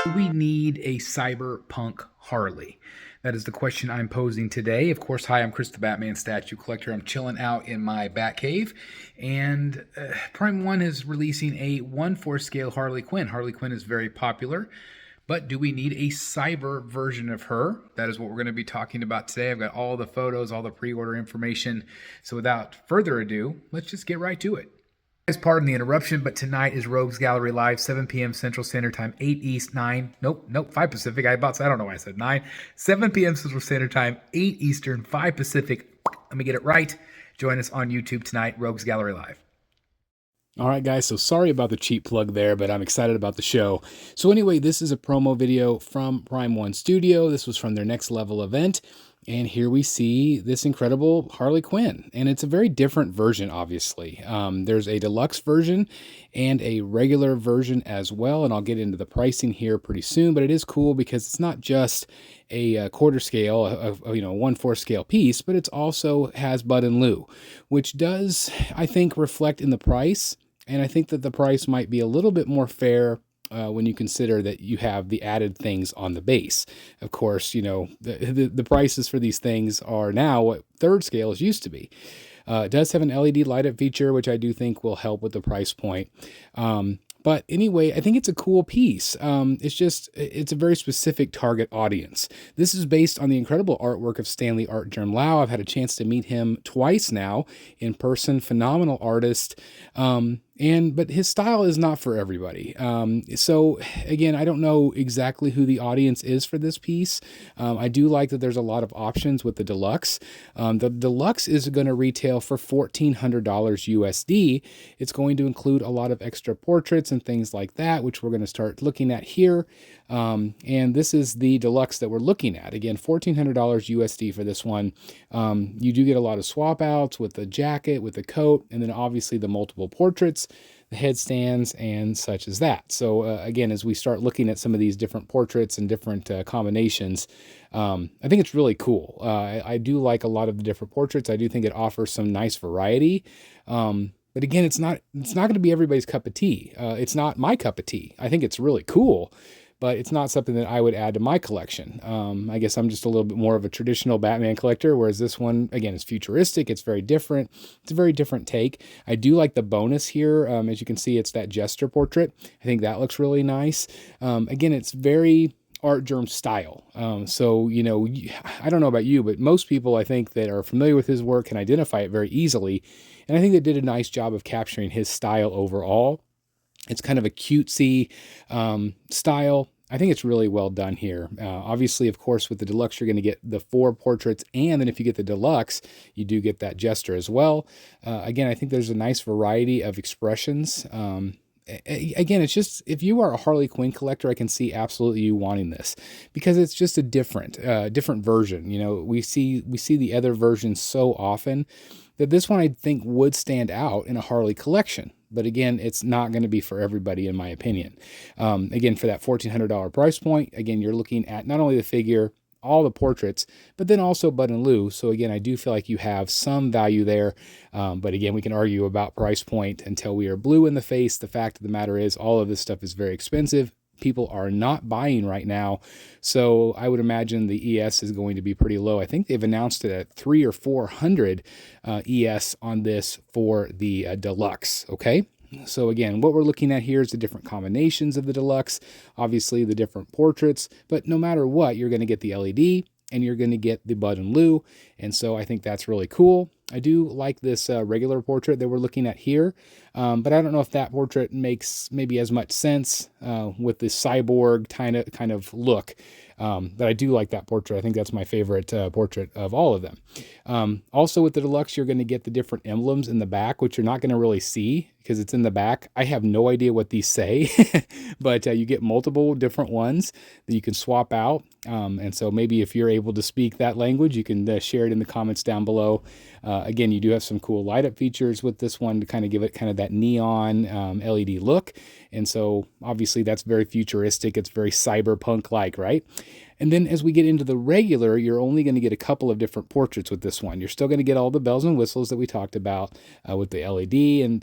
Do we need a Cyberpunk Harley? That is the question I'm posing today. Of course, hi, I'm Chris the Batman Statue Collector. I'm chilling out in my Batcave, and Prime 1 is releasing a 1/4 scale Harley Quinn. Harley Quinn is very popular, but do we need a cyber version of her? That is what we're going to be talking about today. I've got all the photos, all the pre-order information. So without further ado, let's just get right to it. Guys, pardon the interruption, but tonight is Rogues Gallery Live, 7 p.m. Central Standard Time, 8 East, 5 Pacific. I don't know why I said 9. 7 p.m. Central Standard Time, 8 Eastern, 5 Pacific. Let me get it right. Join us on YouTube tonight, Rogues Gallery Live. All right, guys, so sorry about the cheap plug there, but I'm excited about the show. So anyway, this is a promo video from Prime 1 Studio. This was from their Next Level event. And here we see this incredible Harley Quinn. And it's a very different version, obviously. There's a deluxe version and a regular version as well. And I'll get into the pricing here pretty soon. But it is cool because it's not just a quarter scale, a 1/4 scale piece, but it also has Bud and Lou, which does, I think, reflect in the price. And I think that the price might be a little bit more fair when you consider that you have the added things on the base. Of course, the prices for these things are now what third scales used to be. It does have an LED light up feature, which I do think will help with the price point. But anyway, I think it's a cool piece. It's a very specific target audience. This is based on the incredible artwork of Stanley Art Germ Lau. I've had a chance to meet him twice now in person. Phenomenal artist. But his style is not for everybody. So again, I don't know exactly who the audience is for this piece. I do like that there's a lot of options with the deluxe. The deluxe is going to retail for $1,400 USD. It's going to include a lot of extra portraits and things like that, which we're going to start looking at here. And this is the deluxe that we're looking at. Again, $1,400 USD for this one. You do get a lot of swap outs with the jacket, with the coat, and then obviously the multiple portraits, the headstands, and such as that. So again, as we start looking at some of these different portraits and different combinations, I think it's really cool. I do like a lot of the different portraits. I do think it offers some nice variety. But again, it's not going to be everybody's cup of tea. It's not my cup of tea. I think it's really cool, but it's not something that I would add to my collection. I guess I'm just a little bit more of a traditional Batman collector, whereas this one, again, is futuristic. It's very different. It's a very different take. I do like the bonus here. As you can see, it's that jester portrait. I think that looks really nice. Again, it's very Art Germ style. So, I don't know about you, but most people I think that are familiar with his work can identify it very easily. And I think they did a nice job of capturing his style overall. It's kind of a cutesy style. I think it's really well done here. Obviously, of course, with the deluxe, you're going to get the 4 portraits. And then if you get the deluxe, you do get that jester as well. Again, I think there's a nice variety of expressions. Again, it's just, if you are a Harley Quinn collector, I can see absolutely you wanting this because it's just a different version. We see the other versions so often that this one I think would stand out in a Harley collection. But again, it's not going to be for everybody, in my opinion. Again, for that $1,400 price point, again, you're looking at not only the figure, all the portraits, but then also Bud and Lou. So again, I do feel like you have some value there. But again, we can argue about price point until we are blue in the face. The fact of the matter is all of this stuff is very expensive. People are not buying right now. So I would imagine the ES is going to be pretty low. I think they've announced it at 300 or 400 ES on this for the deluxe. Okay. So again, what we're looking at here is the different combinations of the deluxe, obviously the different portraits, but no matter what, you're going to get the LED and you're going to get the Bud and Lou. And so I think that's really cool. I do like this regular portrait that we're looking at here, but I don't know if that portrait makes maybe as much sense with the cyborg kind of look. But I do like that portrait. I think that's my favorite portrait of all of them. Also with the deluxe, you're going to get the different emblems in the back, which you're not going to really see because it's in the back. I have no idea what these say, but you get multiple different ones that you can swap out. And so maybe if you're able to speak that language, you can share it in the comments down below. Again, you do have some cool light up features with this one to kind of give it kind of that neon LED look. And so obviously that's very futuristic. It's very cyberpunk like, right? And then as we get into the regular, you're only going to get a couple of different portraits with this one. You're still going to get all the bells and whistles that we talked about with the LED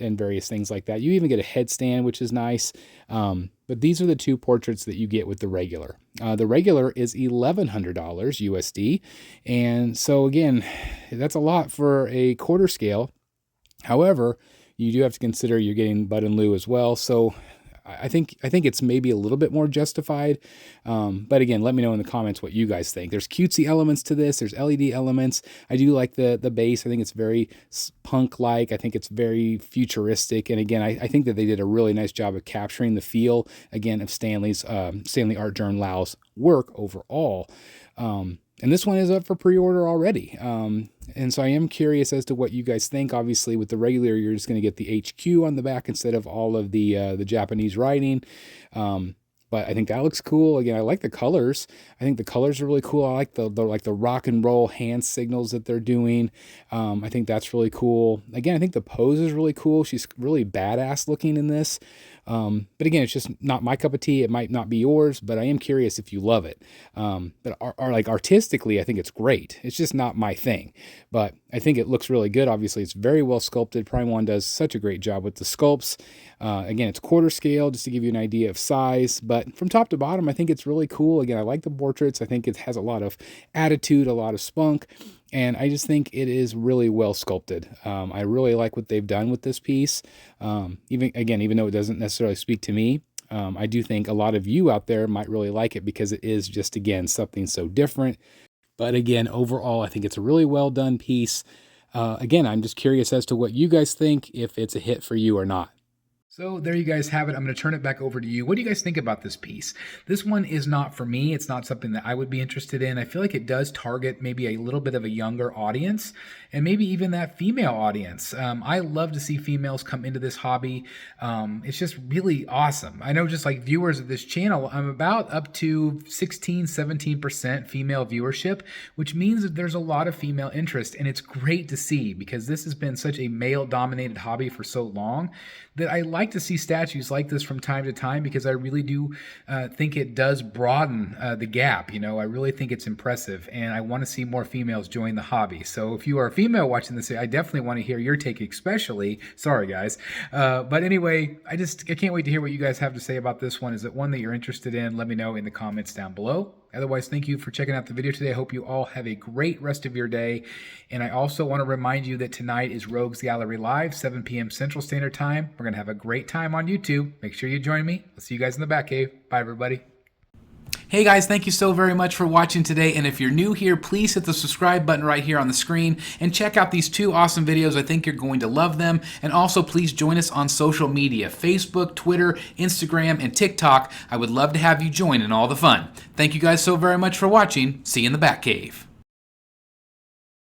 and various things like that. You even get a headstand, which is nice. But these are the two portraits that you get with the regular. The regular is $1,100 USD. And so again, that's a lot for a quarter scale. However, you do have to consider you're getting Bud and Lou as well. So I think it's maybe a little bit more justified. But again, let me know in the comments what you guys think. There's cutesy elements to this. There's LED elements. I do like the base. I think it's very punk-like. I think it's very futuristic. And again, I think that they did a really nice job of capturing the feel, again, of Stanley Art Journal Lau's work overall. And this one is up for pre-order already. And so I am curious as to what you guys think. Obviously, with the regular, you're just going to get the HQ on the back instead of all of the Japanese writing. But I think that looks cool. Again, I like the colors. I think the colors are really cool. I like the rock and roll hand signals that they're doing. I think that's really cool. Again, I think the pose is really cool. She's really badass looking in this. But again, it's just not my cup of tea. It might not be yours, but I am curious if you love it. But like artistically, I think it's great. It's just not my thing, but I think it looks really good. Obviously, it's very well sculpted. Prime One does such a great job with the sculpts. Again, it's quarter scale, just to give you an idea of size, but from top to bottom, I think it's really cool. Again, I like the portraits. I think it has a lot of attitude, a lot of spunk. And I just think it is really well sculpted. I really like what they've done with this piece. Even though it doesn't necessarily speak to me, I do think a lot of you out there might really like it because it is just, again, something so different. But again, overall, I think it's a really well done piece. Again, I'm just curious as to what you guys think, if it's a hit for you or not. So there you guys have it. I'm going to turn it back over to you. What do you guys think about this piece? This one is not for me. It's not something that I would be interested in. I feel like it does target maybe a little bit of a younger audience and maybe even that female audience. I love to see females come into this hobby. It's just really awesome. I know just like viewers of this channel, I'm about up to 16, 17% female viewership, which means that there's a lot of female interest. And it's great to see because this has been such a male-dominated hobby for so long that I like to see statues like this from time to time because I really do think it does broaden the gap. You know, I really think it's impressive, and I want to see more females join the hobby. So if you are a female watching this, I definitely want to hear your take, especially. Sorry, guys. But anyway, I can't wait to hear what you guys have to say about this one. Is it one that you're interested in? Let me know in the comments down below. Otherwise, thank you for checking out the video today. I hope you all have a great rest of your day. And I also want to remind you that tonight is Rogues Gallery Live, 7 p.m. Central Standard Time. We're going to have a great time on YouTube. Make sure you join me. I'll see you guys in the back cave. Bye, everybody. Hey guys, thank you so very much for watching today, and if you're new here, please hit the subscribe button right here on the screen and check out these two awesome videos. I think you're going to love them. And also please join us on social media, Facebook, Twitter, Instagram, and TikTok. I would love to have you join in all the fun. Thank you guys so very much for watching. See you in the Batcave.